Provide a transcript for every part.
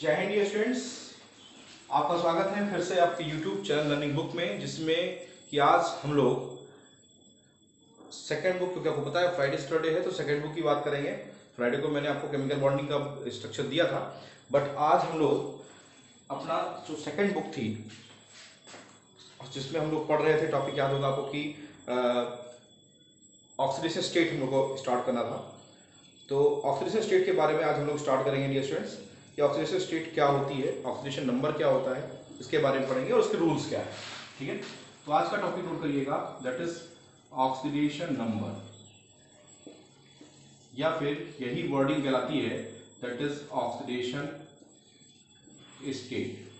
जय Hind dear students, आपका स्वागत है फिर से आपके YouTube चैनल लर्निंग बुक में, जिसमें कि आज हम लोग सेकंड बुक, क्योंकि आपको पता है फ्राइडे सैटरडे है तो सेकंड बुक की बात करेंगे। फ्राइडे को मैंने आपको केमिकल बॉन्डिंग का स्ट्रक्चर दिया था, बट आज हम लोग अपना जो सेकंड बुक थी जिसमें हम लोग पढ़ रहे थे, टॉपिक याद होगा आपको कि ऑक्सीडेशन स्टेट हम लोग को स्टार्ट करना था। तो ऑक्सीडेशन स्टेट के बारे में आज हम लोग स्टार्ट करेंगे डियर स्टूडेंट्स कि ऑक्सीडेशन स्टेट क्या होती है, ऑक्सीडेशन नंबर क्या होता है, इसके बारे में पढ़ेंगे और उसके रूल्स क्या है। ठीक है, तो आज का टॉपिक नोट करिएगा, दैट इज ऑक्सीडेशन नंबर, या फिर यही वर्डिंग कहलाती है, that is oxidation state.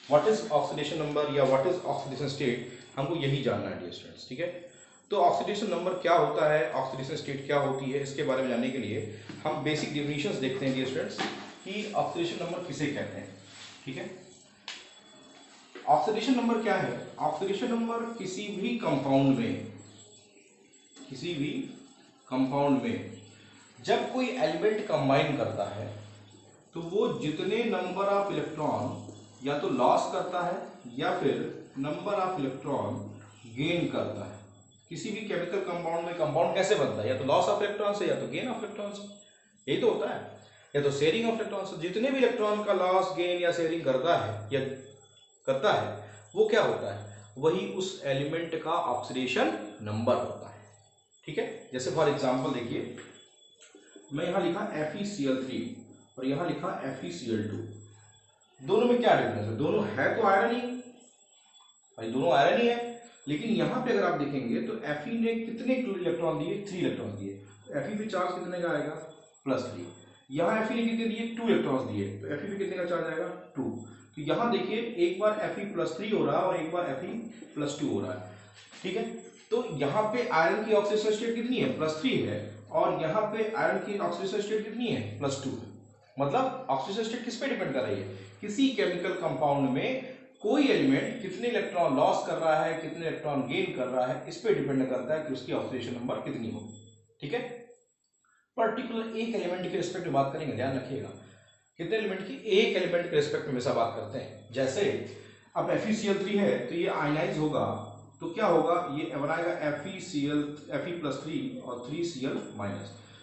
What is oxidation number या व्हाट इज ऑक्सीडेशन स्टेट, हमको यही जानना है डियर स्टूडेंट्स। ठीक है, तो ऑक्सीडेशन नंबर क्या होता है, ऑक्सीडेशन स्टेट क्या होती है, इसके बारे में जानने के लिए हम बेसिक डेफिनेशंस देखते हैं डियर स्टूडेंट्स कि ऑक्सीडेशन नंबर किसे कहते हैं। ठीक है, ऑक्सीडेशन नंबर क्या है? ऑक्सीडेशन नंबर किसी भी कंपाउंड में जब कोई एलिमेंट कंबाइन करता है तो वो जितने नंबर ऑफ इलेक्ट्रॉन या तो लॉस करता है या फिर नंबर ऑफ इलेक्ट्रॉन गेन करता है। किसी भी केमिकल कंपाउंड में कंपाउंड कैसे बनता है? या तो लॉस ऑफ इलेक्ट्रॉन से या तो गेन ऑफ इलेक्ट्रॉन से, यही तो होता है, या तो शेयरिंग ऑफ इलेक्ट्रॉन से। जितने भी इलेक्ट्रॉन का लॉस, गेन या शेयरिंग करता है वो क्या होता है? वही उस एलिमेंट का ऑक्सीडेशन नंबर होता है। ठीक है, जैसे फॉर एग्जांपल देखिए, मैं यहां लिखा FeCl3 और यहां लिखा FeCl2। दोनों में क्या डिफरेंस है? दोनों है तो आयरन ही भाई, दोनों आयरन ही है, लेकिन यहां पे अगर आप देखेंगे तो Fe ने कितने इलेक्ट्रॉन दिए? 3 इलेक्ट्रॉन दिए। तो Fe पे चार्ज कितने का आएगा? +3। यहाँ Fe ने कितने दिए? 2 इलेक्ट्रॉन दिए, तो Fe पे कितने का चार्ज आएगा? 2। तो यहाँ देखिए, एक बार Fe+3 हो रहा है और एक बार Fe+2 हो रहा है। ठीक है, तो यहाँ पे आयरन की ऑक्सीडेशन स्टेट कितनी है? +3 है, और यहाँ पे आयरन की ऑक्सीडेशन स्टेट कितनी है? +2 है। मतलब ऑक्सीडेशन स्टेट किस पे डिपेंड कर रही है? किसी केमिकल कंपाउंड में कोई एलिमेंट कितने इलेक्ट्रॉन लॉस कर रहा है, कितने इलेक्ट्रॉन गेन कर रहा है, इस पे डिपेंड करता है कि उसकी ऑक्सीडेशन नंबर कितनी होगी। ठीक है, पर्टिकुलर एक एलिमेंट के रिस्पेक्ट में बात करेंगे, ध्यान रखिएगा। कितने एलिमेंट की? एक एलिमेंट के रिस्पेक्ट में हमेशा बात करते हैं। जैसे अब FeCl3 है तो ये आयनाइज होगा, तो क्या होगा? ये बनाएगा Fe+3 और 3Cl-।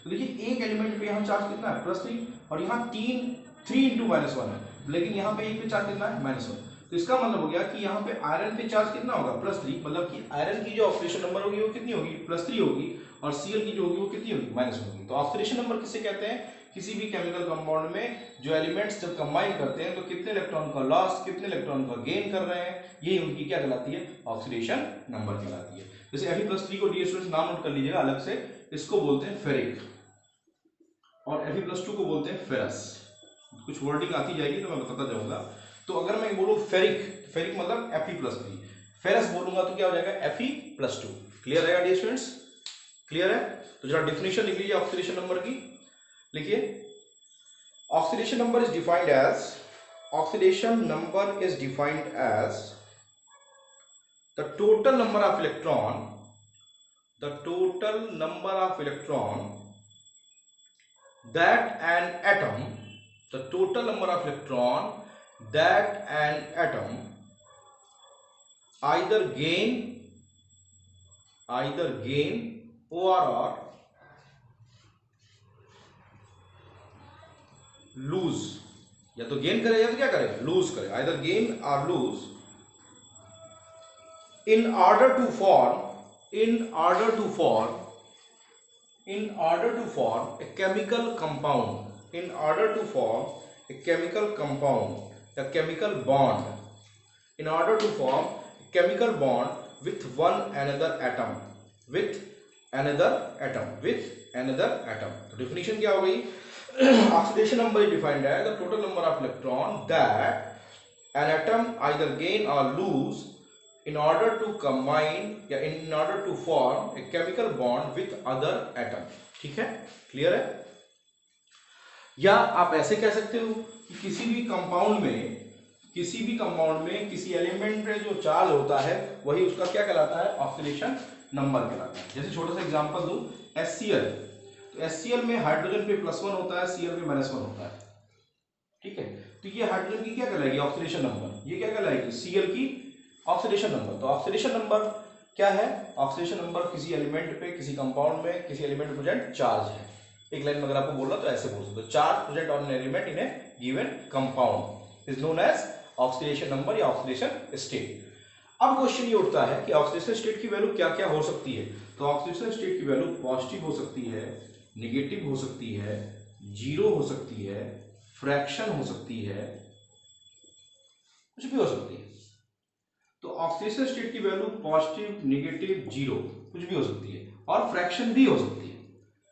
तो देखिए, एक एलिमेंट पे यहाँ चार्ज कितना है? +3, और यहाँ 3 × -1 है, लेकिन यहाँ पे एक पे चार्ज कितना है? -1। तो इसका मतलब हो गया कि यहाँ पे आयरन पे चार्ज कितना होगा? +3, मतलब कि आयरन की जो ऑक्सीडेशन नंबर होगी वो कितनी होगी? +3 होगी, और Cl की जो होगी वो कितनी होगी? -1 होगी। तो ऑक्सीडेशन नंबर किसे कहते हैं? किसी भी केमिकल कंपाउंड में जो एलिमेंट्स जब कंबाइन करते हैं तो कितने इलेक्ट्रॉन का लॉस, कितने इलेक्ट्रॉन का गेन कर रहे हैं, यही उनकी क्या कहलाती है? ऑक्सीडेशन नंबर कहलाती है। जैसे Fe+3 को डियर स्टूडेंट्स नाम नोट कर लीजिएगा अलग से, इसको बोलते हैं फेरिक, और Fe+2 को बोलते हैं फेरस। कुछ वर्डिंग आती जाएगी तो मैं बताता जाऊंगा। तो अगर मैं बोलूं फेरिक, फेरिक मतलब Fe+3, फेरस बोलूंगा तो क्या हो जाएगा? Fe+2। क्लियर है डियर स्टूडेंट्स? क्लियर है? तो जरा डिफिनेशन लिख लीजिए ऑक्सीडेशन नंबर की। लिखिए, oxidation number is defined as, oxidation number is defined as the total number of electron, the total number of electron that an atom, the total number of electron that an atom either gain or lose, या तो gain करेगा या तो क्या करेगा? Loose करेगा। either gain or lose in order to form a chemical compound, in order to form a chemical compound, a chemical bond, in order to form a chemical bond with another atom. तो definition क्या हो गई? Oxidation number is defined as the total number of electron that an atom either gain or lose in order to combine या in order to form a chemical bond with other atom. ठीक है, clear है? या आप ऐसे कह सकते हो कि किसी भी कंपाउंड में किसी एलिमेंट पे जो चार्ज होता है वही उसका क्या कहलाता है? ऑक्सीडेशन नंबर कहलाता है। जैसे छोटा सा एग्जांपल दूं, HCl, तो HCl में हाइड्रोजन पे +1 होता है, Cl पे -1 होता है। ठीक है। तो ये हाइड्रोजन की क्या कहलाएगी, ऑक्सीडेशन नंबर। ये क्या कहलाएगी, Cl की ऑक्सीडेशन नंबर। तो ऑक्सीडेशन नंबर क्या है, ऑक्सीडेशन नंबर किसी एलिमेंट पे, किसी कंपाउंड में, किसी एलिमेंट में प्रेजेंट चार्ज है। एक लाइन में अगर आपको बोल रहा तो ऐसे बोल सकते हो, charge present on an element in a given compound is known as oxidation number या ऑक्सीडेशन स्टेट। अब क्वेश्चन ये उठता है कि ऑक्सीडेशन स्टेट की वैल्यू क्या क्या हो सकती है। तो ऑक्सीडेशन स्टेट की वैल्यू पॉजिटिव हो सकती है, निगेटिव हो सकती है, जीरो हो सकती है, फ्रैक्शन हो सकती है, कुछ भी हो सकती है। तो ऑक्सीडेशन स्टेट की वैल्यू पॉजिटिव, निगेटिव, जीरो कुछ भी हो सकती है और फ्रैक्शन भी हो सकती है।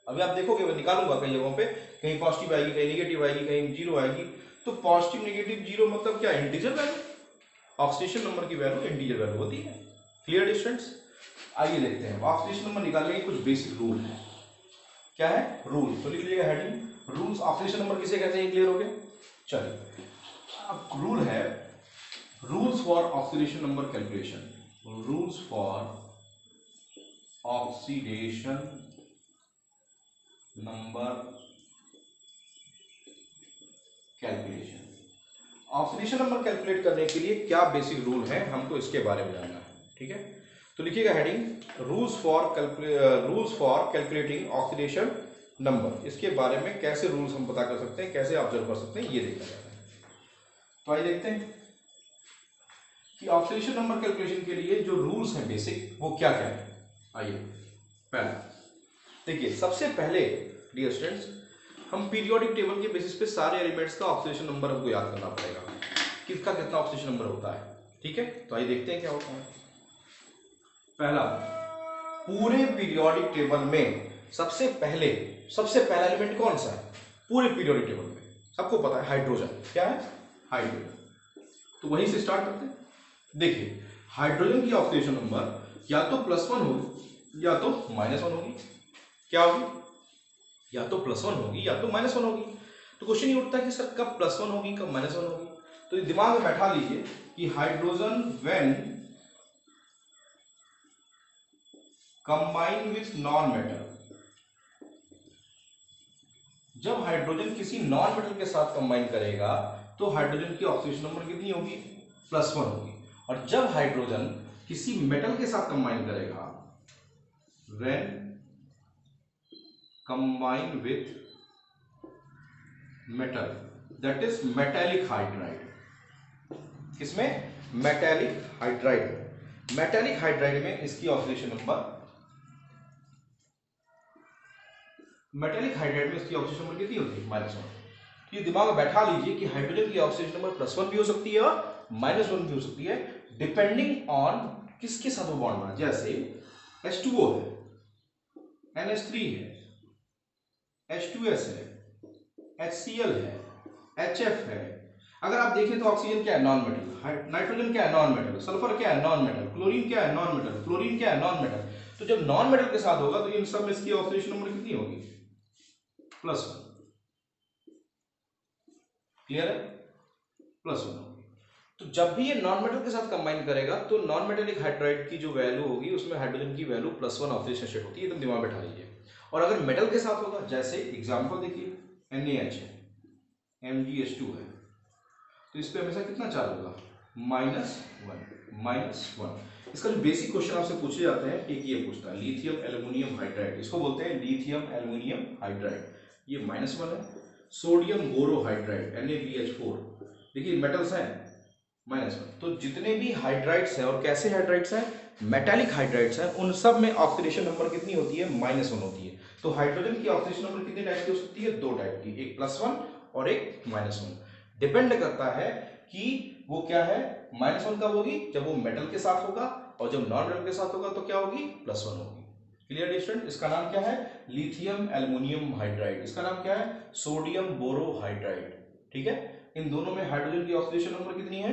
अभी आप देखोगे मैं निकालूंगा कई जगहों पे, कहीं पॉजिटिव आएगी, कहीं निगेटिव आएगी, कहीं जीरो आएगी। तो पॉजिटिव, निगेटिव, जीरो मतलब क्या, इंटीजर वैल्यू। ऑक्सीडेशन नंबर की वैल्यू इंटीजर वैल्यू होती है। Clear students. आइए देखते हैं ऑक्सीडेशन नंबर निकालने के कुछ बेसिक रूल है। क्या है, रूल। तो लिख लीजिएगा हेडिंग, रूल्स। ऑक्सीडेशन नंबर किसे कहते हैं, क्लियर हो गया। चलिए अब रूल है, rules for oxidation number calculation. Rules for oxidation number calculation. Oxidation number calculate करने के लिए क्या बेसिक रूल है, हमको इसके बारे में जानना है। ठीक है, तो लिखिएगा heading, rules for calculating oxidation number. इसके बारे में कैसे रूल्स हम पता कर सकते हैं, कैसे ऑब्जर्व कर सकते हैं, ये देखा जाता है। तो आइए देखते हैं कि ऑक्सीडेशन नंबर कैलकुलेशन के लिए जो रूल्स हैं बेसिक, वो क्या क्या है। आइए पहला देखिए, सबसे पहले डियर स्टूडेंट्स, हम पीरियोडिक टेबल के बेसिस पे सारे एलिमेंट्स का ऑक्सीडेशन नंबर हमको याद करना पड़ेगा, किसका कितना ऑक्सीडेशन नंबर होता है। ठीक है, तो आइए देखते हैं क्या होता है। पहला, पूरे पीरियोडिक टेबल में सबसे पहला एलिमेंट कौन सा है पूरे पीरियोडिक टेबल में, सबको पता है, हाइड्रोजन। क्या है, हाइड्रोजन। तो वहीं से स्टार्ट करते हैं। देखिए, हाइड्रोजन की ऑक्सीडेशन नंबर या तो +1 होगी या तो -1 होगी। क्या होगी, या तो +1 होगी या तो -1 होगी। तो क्वेश्चन ये उठता है कि सर कब +1 होगी, कब -1 होगी। तो दिमाग में बैठा लीजिए कि hydrogen when combine with non metal, जब हाइड्रोजन किसी नॉन मेटल के साथ कंबाइन करेगा तो हाइड्रोजन की ऑक्सीडेशन नंबर कितनी होगी, +1 होगी। और जब हाइड्रोजन किसी मेटल के साथ कंबाइन करेगा, when combine with metal, that is metallic hydride. किसमें, मेटेलिक हाइड्राइड। मेटेलिक हाइड्राइड में इसकी ऑक्सीडेशन नंबर, मेटेलिक हाइड्राइड में इसकी ऑक्सीडेशन नंबर कितनी होती है, -1। ये दिमाग में बैठा लीजिए कि हाइड्रोजन की ऑक्सीडेशन नंबर +1 भी हो सकती है और -1 भी हो सकती है, डिपेंडिंग ऑन किसके साथ वो बॉन्ड बना। जैसे H2O है, NH3 है, H2S है, HCl है, HF है। अगर आप देखें तो ऑक्सीजन क्या है, नॉन मेटल, नाइट्रोजन क्या है, नॉन मेटल, सल्फर क्या है, नॉन मेटल, क्लोरीन क्या है, नॉन मेटल, फ्लोरीन क्या है, नॉन मेटल। तो जब नॉन मेटल के साथ होगा तो इन सब में इसकी ऑक्सीडेशन नंबर कितनी होगी, +1। क्लियर है, +1 होगी। तो जब भी ये नॉन मेटल के साथ कंबाइन करेगा तो नॉन मेटेलिक हाइड्राइड की जो वैल्यू होगी उसमें हाइड्रोजन की वैल्यू +1 ऑक्सीडेशन स्टेट होती है, एकदम दिमाग बैठा लीजिए। और अगर मेटल के साथ होगा, जैसे एग्जांपल देखिए, NaH है, MgH2 है, तो इस पे हमेशा कितना चार्ज होगा, -1। इसका जो बेसिक क्वेश्चन आपसे पूछे जाते हैं, एक ये पूछता है लिथियम एल्युमिनियम हाइड्राइड, इसको बोलते हैं लिथियम एल्युमिनियम हाइड्राइड, ये -1 है। सोडियम बोरोहाइड्राइड NaBH4, देखिए मेटल्स हैं, -1। तो जितने भी हाइड्राइड्स हैं, और कैसे हाइड्राइड्स हैं, मेटालिक हाइड्राइड्स हैं, उन सब में ऑक्सीडेशन नंबर कितनी होती है, -1 होती है। तो हाइड्रोजन की ऑक्सीडेशन नंबर कितने टाइप की हो सकती है, 2 टाइप की, एक +1 और एक -1। डिपेंड करता है कि वो क्या है, -1 कब होगी, जब वो मेटल के साथ होगा, और जब नॉन मेटल के साथ होगा तो क्या होगी, +1 होगी। Clear student. इसका नाम क्या है, लिथियम एल्युमिनियम हाइड्राइड। इसका नाम क्या है, सोडियम बोरोहाइड्राइड। ठीक है, इन दोनों में हाइड्रोजन की ऑक्सीडेशन नंबर कितनी है,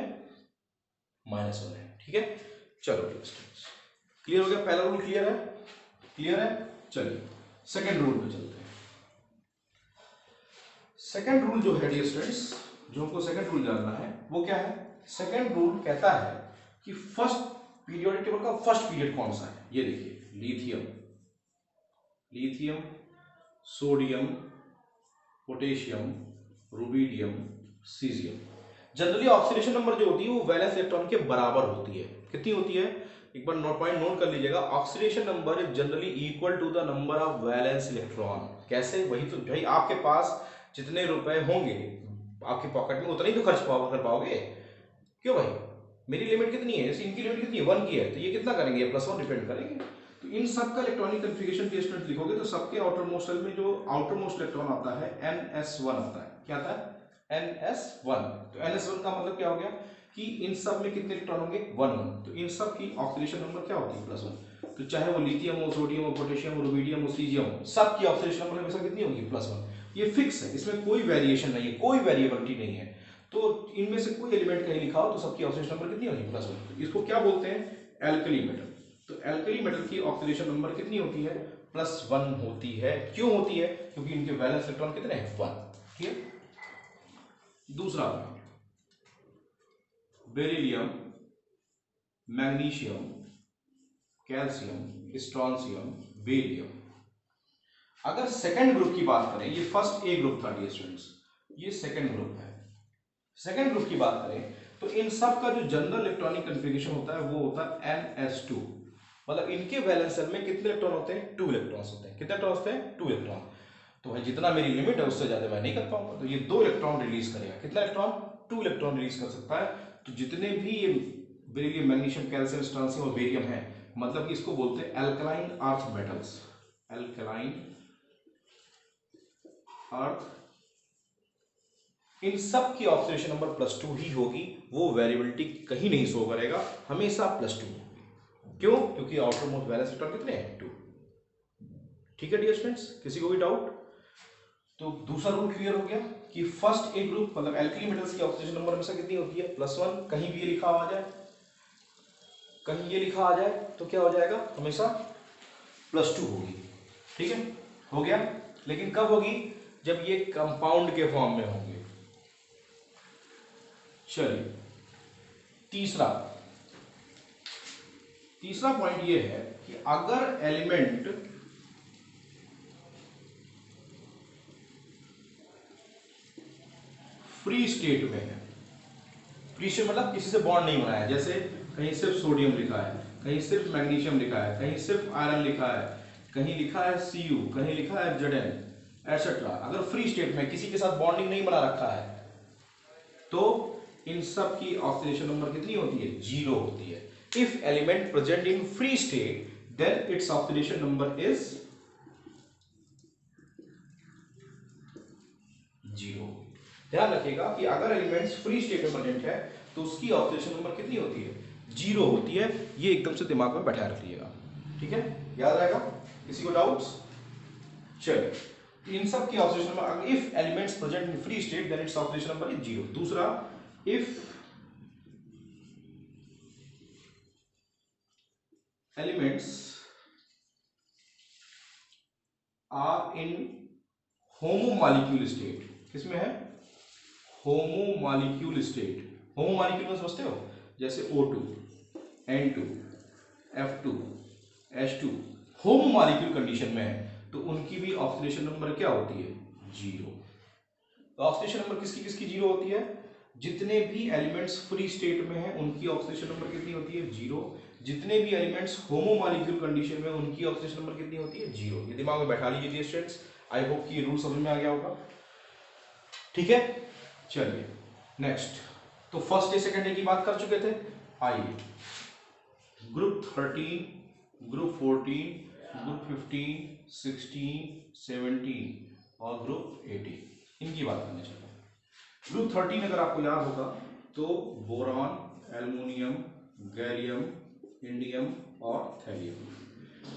-1 है। ठीक है, चलो क्लियर हो गया, पहला रूल क्लियर है, क्लियर है। चलिए सेकंड रूल पे चलते हैं। सेकंड रूल जो है डियर स्टूडेंट्स, जो हमको सेकंड रूल जानना है वो क्या है। सेकंड रूल कहता है कि फर्स्ट पीरियोडिक टेबल का फर्स्ट पीरियड कौन सा है। ये देखिए, lithium, sodium, potassium, rubidium, caesium. Generally oxidation number जो होती है वो वैलेंस इलेक्ट्रॉन के बराबर होती है। कितनी होती है, एक बार पॉइंट नोट कर लीजिएगा, oxidation number is generally equal to the number of valence electron. कैसे, वही तो भाई, आपके पास जितने रुपए होंगे आपकी पॉकेट में उतना ही तो खर्च कर पाओगे। क्यों भाई, मेरी लिमिट कितनी है, जैसे इनकी लिमिट कितनी है 1 की है, तो ये कितना करेंगे, +1 डिपेंड करेंगे। तो इन सब का इलेक्ट्रॉनिक कन्फिगरेशन के स्टूडेंट लिखोगे तो सबके आउटर मोस्ट सेल में जो आउटर मोस्ट इलेक्ट्रॉन आता है NS1 आता है। क्या आता है, NS1। तो NS1 का मतलब क्या हो गया कि इन सब में कितने इलेक्ट्रॉन होंगे, 1 1। तो इन सब की ऑक्सीडेशन नंबर क्या होती है, +1। तो चाहे वो लिथियम हो, सोडियम हो, पोटेशियम हो, रुबिडियम हो, सीजियम हो, सब की ऑक्सीडेशन नंबर हमेशा कितनी होगी, +1। ये फिक्स है, इसमें कोई वेरिएशन नहीं है, कोई वेरिएबिलिटी नहीं है। तो इनमें से कोई एलिमेंट कहीं लिखा हो तो सबकी ऑक्सीडेशन नंबर कितनी होगी, +1। तो इसको क्या बोलते हैं, एल्कली मेटल। तो एल्कली मेटल की ऑक्सीडेशन नंबर कितनी होती है, +1 होती है। क्यों होती है, क्योंकि इनके वैलेंस इलेक्ट्रॉन कितने हैं, 1। ठीक है। दूसरा point, beryllium, magnesium, calcium, strontium, barium. अगर सेकंड ग्रुप की बात करें, ये फर्स्ट ए ग्रुप था डियर स्टूडेंट्स, ये सेकंड ग्रुप है। सेकंड ग्रुप की बात करें तो इन सब का जो जनरल इलेक्ट्रॉनिक कन्फिगरेशन होता है वो होता है NS2। मतलब इनके वैलेंस शेल में कितने इलेक्ट्रॉन होते हैं, 2 इलेक्ट्रॉन्स होते हैं। कितने इलेक्ट्रॉन होते हैं, 2 इलेक्ट्रॉन। तो भाई जितना मेरी लिमिट है उससे ज्यादा मैं नहीं कर पाऊंगा, तो ये 2 इलेक्ट्रॉन रिलीज करेगा। कितना इलेक्ट्रॉन, 2 इलेक्ट्रॉन रिलीज कर सकता है। तो जितने भी ये बेरिलियम, मैग्नीशियम, कैल्शियम, स्ट्रॉन्शियम और बेरियम है, मतलब कि इसको बोलते हैं alkaline earth metals. Alkaline earth, इन सब की ऑक्सीडेशन नंबर +2 ही होगी। वो वेरिएबिलिटी कहीं नहीं शो करेगा, हमेशा +2 होगी। क्यों, क्योंकि आउटर मोस्ट वैलेंस इलेक्ट्रॉन कितने हैं, 2। ठीक है डियर स्टूडेंट्स, किसी को भी डाउट? तो दूसरा रूल क्लियर हो गया कि फर्स्ट ए ग्रुप मतलब एल्कली मेटल्स की ऑक्सीडेशन नंबर हमेशा कितनी होती है, +1। कहीं भी ये लिखा आ जाए, कहीं ये लिखा आ जाए तो क्या हो जाएगा, हमेशा +2 होगी। ठीक है, हो गया। लेकिन कब होगी, जब ये कंपाउंड के फॉर्म में होंगे। चलिए तीसरा पॉइंट ये है कि अगर एलिमेंट फ्री स्टेट में है, फ्री स्टेट मतलब किसी से बॉन्ड नहीं बनाया, जैसे कहीं सिर्फ सोडियम लिखा है, कहीं सिर्फ मैग्नीशियम लिखा है, कहीं सिर्फ आयरन लिखा है, कहीं लिखा है Cu, कहीं लिखा है Zn एटसेट्रा। अगर फ्री स्टेट में किसी के साथ बॉन्डिंग नहीं बना रखा है तो इन सब की ऑक्सीडेशन नंबर कितनी होती है, 0 होती है। If element present in free state then its oxidation number is 0। ध्यान रखिएगा कि अगर एलिमेंट्स फ्री स्टेट में प्रेजेंट है तो उसकी ऑक्सीडेशन नंबर कितनी होती है, 0 होती है। ये एकदम से दिमाग में बैठा रखिएगा, ठीक है, याद रहेगा। किसी को डाउट्स? चलिए इन सब की oxidation number, if elements present in free state then its oxidation number is 0। दूसरा, if elements are in homomolecule state, किसमें है, होमोमॉलिक्यूल स्टेट। होमोमॉलिक्यूल में समझते हो, जैसे O2, N2, F2, H2 होमोमॉलिक्यूल condition में है तो उनकी भी ऑक्सीडेशन नंबर क्या होती है, 0। तो ऑक्सीडेशन नंबर किसकी किसकी 0 होती है, जितने भी एलिमेंट्स फ्री स्टेट में हैं उनकी ऑक्सीडेशन नंबर कितनी होती है, 0। जितने भी एलिमेंट्स होमोमॉलिक्यूल कंडीशन में उनकी ऑक्सीडेशन नंबर कितनी होती है, 0। ये दिमाग में बैठा लीजिए स्टूडेंट्स। आई होप कि ये रूल समझ में आ गया होगा। ठीक है, चलिए नेक्स्ट। तो फर्स्ट डे सेकंड डे की बात कर चुके थे। आइए ग्रुप 13, ग्रुप 14, ग्रुप 15, 16, 17 और ग्रुप 18 इनकी बात करने चलते हैं। ग्रुप 13 अगर आपको याद होगा तो बोरॉन, एल्युमिनियम, गैलियम, इंडियम और थैलियम।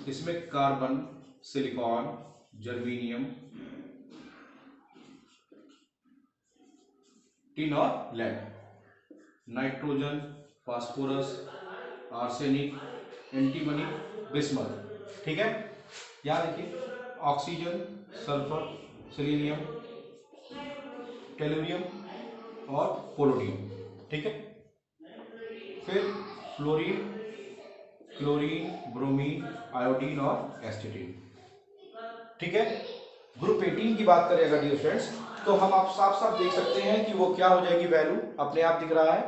इसमें कार्बन, सिलिकॉन, जर्मेनियम, टिन और lead, nitrogen, phosphorus, arsenic, antimony, bismuth. ठीक है, याद रखिए ऑक्सीजन, सल्फर, सेलेनियम, टेलुरियम और पोलोनियम। ठीक है, फिर फ्लोरीन, क्लोरीन, ब्रोमीन, आयोडीन और एस्टेटिन। ठीक है, ग्रुप 18 की बात करें अगर डियर फ्रेंड्स तो हम आप साफ साफ देख सकते हैं कि वो क्या हो जाएगी, वैल्यू अपने आप दिख रहा है।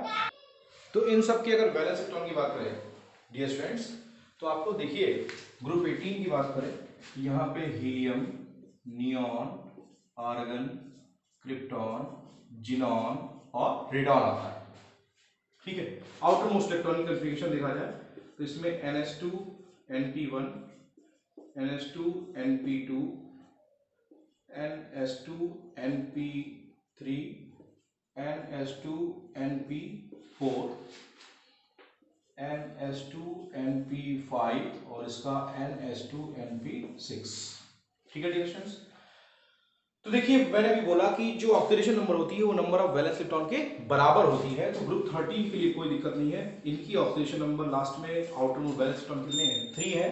तो इन सब की अगर वैलेंस इलेक्ट्रॉन की बात करें डियर स्टूडेंट्स, तो आपको देखिए ग्रुप 18 की बात करें, यहाँ पे helium, neon, argon, krypton, xenon और रेडॉन आता है। ठीक है, आउटर मोस्ट इलेक्ट्रॉनिक कॉन्फ़िगरेशन देखा जाए तो इसमें NH2 NP1, NH2 NP2, NS2 NP3, NS2 NP4, NS2 NP5 और इसका NS2 NP6। ठीक है डियर स्टूडेंट्स, तो देखिए मैंने अभी बोला कि जो ऑक्सीडेशन नंबर होती है वो नंबर ऑफ वैलेंस इलेक्ट्रॉन के बराबर होती है। तो ग्रुप 13 के लिए कोई दिक्कत नहीं है, इनकी ऑक्सीडेशन नंबर लास्ट में आउटर मोस्ट वैलेंस इलेक्ट्रॉन कितने हैं, 3 है।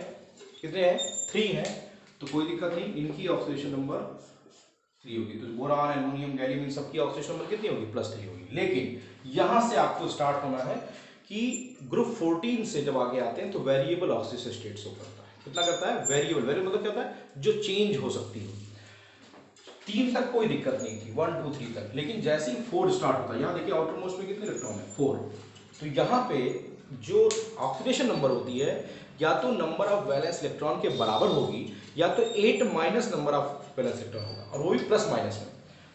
कितने हैं, 3 है, तो कोई दिक्कत नहीं, इनकी ऑक्सीडेशन नंबर 3 होगी। तो बोरान, एल्युमिनियम, गैलियम इन सबकी ऑक्सीडेशन नंबर कितनी होगी, +3 होगी। लेकिन यहां से आपको स्टार्ट होना है कि ग्रुप 14 से जब आगे आते हैं तो वेरिएबल ऑक्सीडेशन स्टेट शो करता है। कितना करता है, वेरिएबल। वेरिएबल मतलब क्या होता है, जो चेंज हो सकती है। 3 तक कोई दिक्कत नहीं थी, 1 2 3 तक, लेकिन जैसे ही 4 स्टार्ट होता है, यहाँ देखिए आउटर मोस्ट में कितने इलेक्ट्रॉन है, 4। तो यहाँ पे जो ऑक्सीडेशन नंबर होती है या तो नंबर ऑफ वैलेंस इलेक्ट्रॉन के बराबर होगी या तो 8 minus number of valence electron होगा, और वो भी प्लस माइनस में।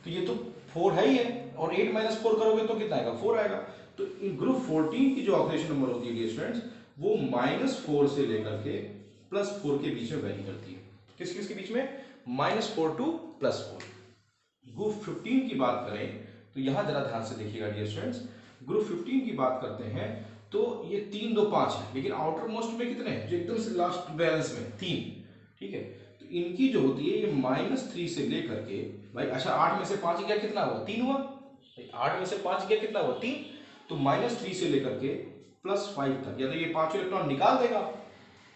तो ये तो 4 है ही है, और 8 - 4 करोगे तो कितना आएगा, 4 आएगा। तो इन ग्रुप 14 की जो ऑक्सीडेशन नंबर होती है डियर स्टूडेंट्स, वो -4 से लेकर के +4 के बीच में वेरी करती है। किस किस के बीच में, -4 to +4। ग्रुप 15 की बात करें तो यहां जरा ध्यान से देखिएगा डियर स्टूडेंट्स, ग्रुप 15 की बात करते हैं तो ये 3 2 5 है, लेकिन आउटर मोस्ट में कितने हैं, जो एकदम से लास्ट बैलेंस में 3। ठीक है, तो इनकी जो होती है ये -3 से लेकर के, भाई अच्छा 8 में से 5 गया कितना हुआ, 3 हुआ। 8 में से 5 गया कितना हुआ, 3। तो -3 से लेकर के +5 तक, या तो ये 5 इलेक्ट्रॉन निकाल देगा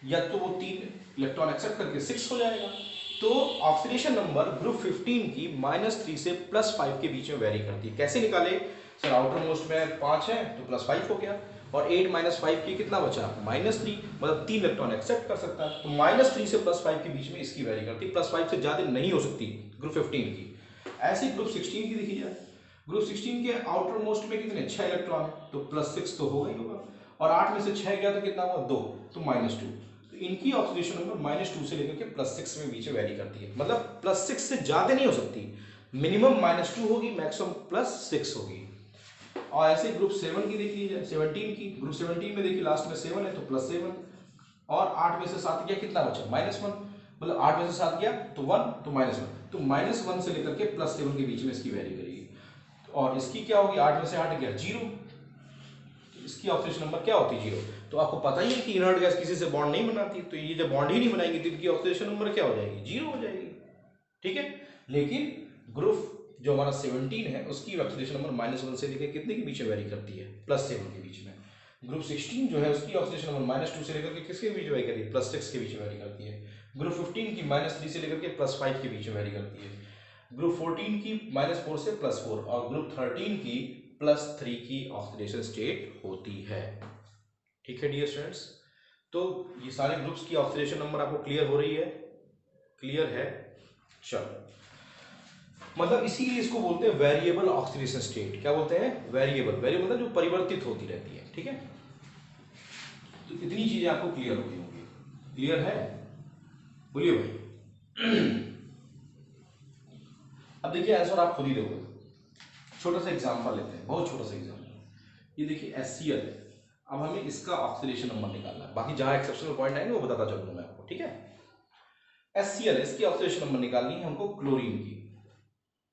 या तो वो 3 इलेक्ट्रॉन एक्सेप्ट करके 6 हो जाएगा। तो ऑक्सीडेशन नंबर ग्रुप 15 की -3 से +5 के बीच में वेरी करती है। कैसे निकाले सर, आउटर मोस्ट में 5 है तो +5 हो गया, और 8 - 5 की कितना बचा, -3, मतलब 3 इलेक्ट्रॉन एक्सेप्ट कर सकता है। तो -3 से +5 के बीच में इसकी वेरी करती है, +5 से ज्यादा नहीं हो सकती ग्रुप 15 की। ऐसे ग्रुप 16 की देखी जाए, ग्रुप 16 के आउटर मोस्ट में कितने, 6 इलेक्ट्रॉन है, तो +6 तो होगा ही होगा, और 8 में से 6 गया तो कितना हुआ, 2, तो -2। तो इनकी ऑक्सीडेशन नंबर -2 से लेकर के +6 में बीच में वेरी करती है, मतलब +6 से ज्यादा नहीं हो सकती, मिनिमम -2 होगी, मैक्सिमम +6 होगी। और ऐसे ग्रुप 7 की देख लीजिए, 17 की, ग्रुप 17 में देखिए लास्ट में 7 है तो +7, और 8 में से 7 गया कितना बचा, -1, मतलब 8 में से 7 गया तो 1, तो -1, तो -1 से लेकर के +7 के बीच में इसकी वेरी करेगी। और इसकी क्या होगी, 8 में से 8 गया 0, तो इसकी ऑक्सीडेशन नंबर क्या होती है, 0। तो आपको पता ही है कि इनर्ट गैस किसी से बॉन्ड नहीं बनाती, तो ये जब बॉन्ड ही नहीं बनाएंगी तो इनकी ऑक्सीडेशन नंबर क्या हो जाएगी, 0 हो जाएगी। ठीक है, लेकिन ग्रुप जो हमारा 17 है उसकी ऑक्सीडेशन नंबर -1 से लेकर कितने के बीच में वेरी करती है, +7 के बीच में। ग्रुप 16 जो है उसकी ऑक्सीडेशन नंबर -2 से लेकर के किसके बीच में वेरी करती है, +6 के बीच में वेरी करती है। ग्रुप 15 की -3 से लेकर के +5 के बीच में वेरी करती है। ग्रुप 14 की -4 से +4, और ग्रुप 13 की +3 की ऑक्सीडेशन स्टेट होती है। ठीक है डियर स्टूडेंट्स, तो ये सारे ग्रुप्स की ऑक्सीडेशन नंबर आपको क्लियर हो रही है, क्लियर है। चलो, मतलब इसीलिए इसको बोलते हैं वेरिएबल ऑक्सीडेशन स्टेट। क्या बोलते हैं, वेरिएबल। वेरिएबल मतलब जो परिवर्तित होती रहती है। ठीक है, तो इतनी चीजें आपको क्लियर हो गई होंगी, क्लियर है, बोलिए भाई। अब देखिए आंसर आप खुद ही देखोगे, छोटा सा एग्जांपल लेते हैं, बहुत छोटा सा एग्जांपल। ये देखिए HCl है, अब हमें इसका ऑक्सीडेशन नंबर निकालना है, बाकी जहां एक्सेप्शनल पॉइंट आएंगे वो बताता चलूंगा मैं आपको। ठीक है, HCl, इसकी ऑक्सीडेशन नंबर निकालनी है हमको क्लोरीन की।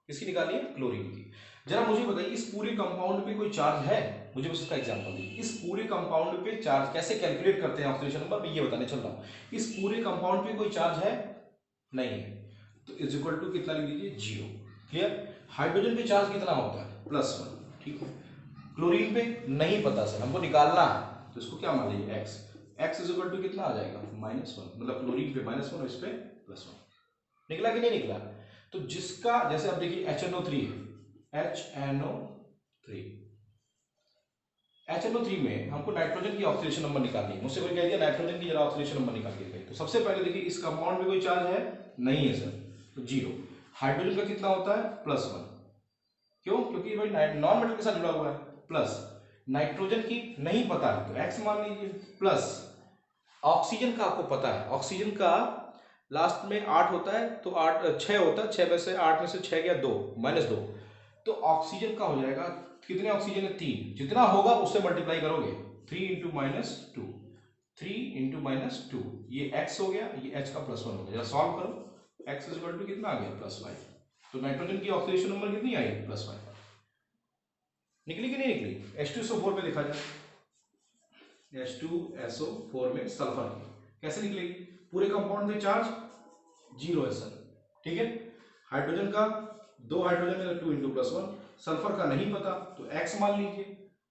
किसकी निकालनी है, क्लोरीन की। जरा मुझे बताइए इस पूरे कंपाउंड पे कोई चार्ज है, मुझे बस इसका एग्जांपल दीजिए। इस पूरे कंपाउंड पे चार्ज कैसे कैलकुलेट करते हैं ऑक्सीडेशन नंबर, मैं ये बताने चल रहा हूँ। इस पूरे कंपाउंड पे कोई चार्ज है, नहीं है, तो इज इक्वल टू कितना लिख दीजिए, 0। क्लियर। हाइड्रोजन पे चार्ज कितना होता है, +1। ठीक है, क्लोरीन पे नहीं पता सर, हमको निकालना है, तो इसको क्या मान लीजिए, x। x is equal to कितना आ जाएगा, -1, मतलब क्लोरीन पे -1 और इस पे +1। निकला कि नहीं निकला। तो जिसका, जैसे आप देखिए HNO3 है, HNO3 में हमको नाइट्रोजन की ऑक्सीडेशन नंबर निकालनी है। मुझसे कोई कह दिया नाइट्रोजन की जरा ऑक्सीडेशन नंबर निकालिए, तो सबसे पहले देखिए इस कंपाउंड में कोई चार्ज है, नहीं है सर, तो 0। हाइड्रोजन का कितना होता है, +1, क्यों? क्योंकि भाई नॉन मेटल के साथ जुड़ा हुआ है। प्लस नाइट्रोजन की नहीं पता है तो एक्स मान लीजिए, प्लस ऑक्सीजन का आपको पता है, ऑक्सीजन का लास्ट में 8 होता है तो 6 होता है, 6 में से 8 में से 6 गया 2 -2, तो ऑक्सीजन का हो जाएगा, कितने ऑक्सीजन है 3, जितना होगा उससे मल्टीप्लाई करोगे, 3 × -2, 3 × -2, ये x हो गया, ये h का +1 हो गया। जरा सॉल्व करो, x = कितना आ गया +5, तो नाइट्रोजन की ऑक्सीडेशन नंबर कितनी आई +5, निकली कि नहीं निकली? H2SO4 पे लिखा जाए, H2SO4 में सल्फर की कैसे निकलेगी? पूरे कंपाउंड में चार्ज 0 है सर, ठीक है। हाइड्रोजन का 2 हाइड्रोजन में 2 × +1, सल्फर का नहीं पता तो x मान लीजिए,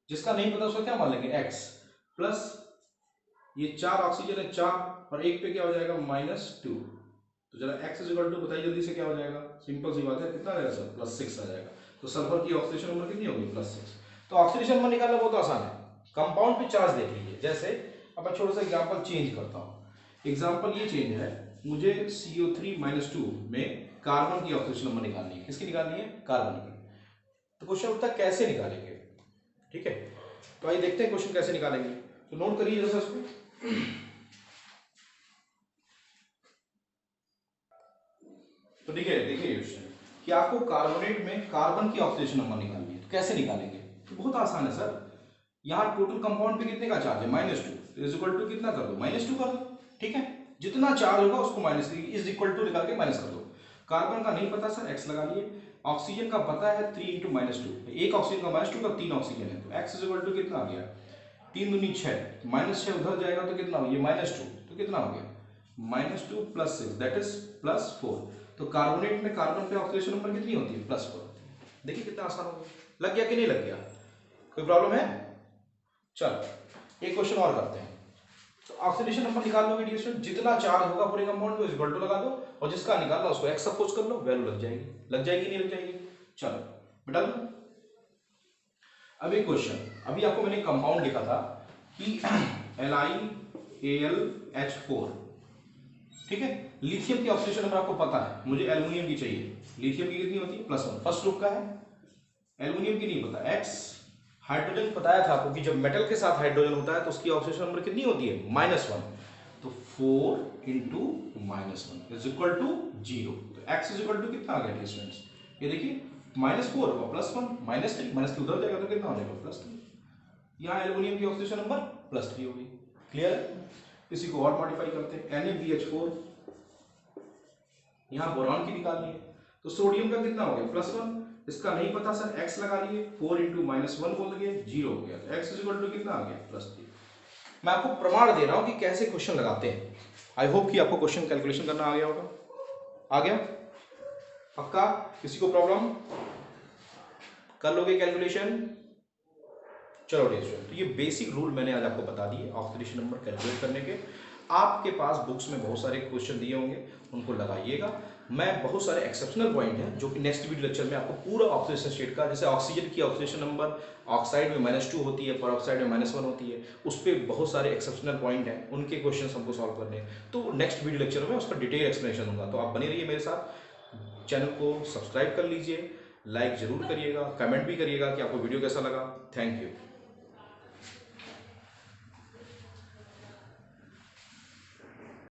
जिसका नहीं पता उसका क्या मान लेंगे x, प्लस ये 4 ऑक्सीजन है 4 और 1 पे क्या हो जाएगा -2, तो जरा x बताइए जल्दी से क्या हो जाएगा? सिंपल सी बात है, कितना आ जाएगा सर? +6 आ जाएगा। तो सल्फर की ऑक्सीडेशन नंबर कितनी होगी? +6। तो ऑक्सीडेशन नंबर निकालना बहुत आसान है, कंपाउंड पे चार्ज देख लीजिए। जैसे अब मैं छोटा सा एग्जांपल चेंज करता हूँ, एग्जांपल ये चेंज है, मुझे CO3 -2 में कार्बन की ऑक्सीडेशन नंबर निकालनी है। किसकी निकालनी है? कार्बन की। तो क्वेश्चन उठता है कैसे निकालेंगे, ठीक है। तो आइए देखते हैं क्वेश्चन कैसे निकालेंगे। तो नोट करिए जैसे इसको, तो देखिए क्वेश्चन कि आपको कार्बोनेट में कार्बन की ऑक्सीडेशन नंबर निकालनी है, तो कैसे निकालेंगे? तो बहुत आसान है सर, यहाँ टोटल कंपाउंड पे कितने का चार्ज है? -2, तो कितना कर दो? -2 कर दो, ठीक है। जितना चार्ज होगा उसको = निकाल के माइनस कर दो। कार्बन का नहीं पता सर, x लगा लिए। ऑक्सीजन का पता है 3 × -2, एक ऑक्सीजन का -2 का 3 ऑक्सीजन है, तो x = कितना आ गया? 3 दूनी 6, -6 उधर जाएगा तो कितना हो? ये -2, तो कितना हो गया? -2 + 6 दैट इज +4। तो कार्बोनेट में कार्बन पे ऑक्सीडेशन नंबर कितनी होती है? +4 होती है। देखिए कितना आसान हो गया, लग गया कि नहीं लग गया? कोई प्रॉब्लम है? चलो एक क्वेश्चन और करते हैं। तो ऑक्सीडेशन नंबर निकाल लोगे डियर स्टूडेंट, जितना चार्ज होगा पूरे कंपाउंड में इक्वल टू लगा दो, और जिसका निकालना उसको x सपोज कर लो, वैल्यू लग जाएगी। लग जाएगी नहीं लग जाएगी? चलो बेटा, अब एक क्वेश्चन, अभी आपको मैंने कंपाउंड लिखा था कि LiAlH4, ठीक है। लिथियम की ऑक्सीडेशन नंबर आपको पता है, मुझे एल्युमिनियम की चाहिए। लिथियम की कितनी होती है? +1, फर्स्ट ग्रुप का है। एल्युमिनियम की नहीं पता, x। हाइड्रोजन बताया था आपको कि जब मेटल के साथ हाइड्रोजन होता है तो उसकी ऑक्सीडेशन नंबर कितनी होती है? -1, तो 4 × -1 = 0। तो x कितना आ गया स्टूडेंट्स? ये देखिए -4 और +1 -3 उधर जाएगा तो कितना हो जाएगा? +3। यहाँ एल्युमिनियम की ऑक्सीडेशन नंबर +3 होगी। क्लियर है? इसी को और मॉडिफाई करते हैं, NaBH4, यहाँ बोरॉन की निकालनी है, तो सोडियम का कितना हो गया? +1, इसका नहीं पता सर, x लगा लिए, 4 × -1 बोल दिए, 0 हो गया, तो x कितना आ गया? +3। मैं आपको प्रमाण दे रहा हूं कि कैसे क्वेश्चन लगाते हैं। आई होप कि आपको क्वेश्चन कैलकुलेशन करना आ गया होगा। आ गया पक्का? किसी को प्रॉब्लम? कर लोगे कैलकुलेशन? चलो डियर स्टूडेंट, तो ये बेसिक रूल मैंने आज आपको बता दिए ऑक्सीडेशन नंबर कैलकुलेट करने के। आपके पास बुक्स में बहुत सारे क्वेश्चन दिए होंगे, उनको लगाइएगा। मैं बहुत सारे एक्सेप्शनल पॉइंट हैं जो कि नेक्स्ट वीडियो लेक्चर में आपको पूरा ऑक्सीडेशन स्टेट का, जैसे ऑक्सीजन की ऑक्सीडेशन नंबर ऑक्साइड में -2 होती है, परऑक्साइड में -1 होती है, उस पर बहुत सारे एक्सेप्शनल पॉइंट हैं, उनके क्वेश्चन हमको सॉल्व करने हैं। तो नेक्स्ट वीडियो लेक्चर में उसका डिटेल एक्सप्लेनेशन दूंगा, तो आप बने रहिए मेरे साथ। चैनल को सब्सक्राइब कर लीजिए, लाइक जरूर करिएगा, कमेंट भी करिएगा कि आपको वीडियो कैसा लगा। Thank you.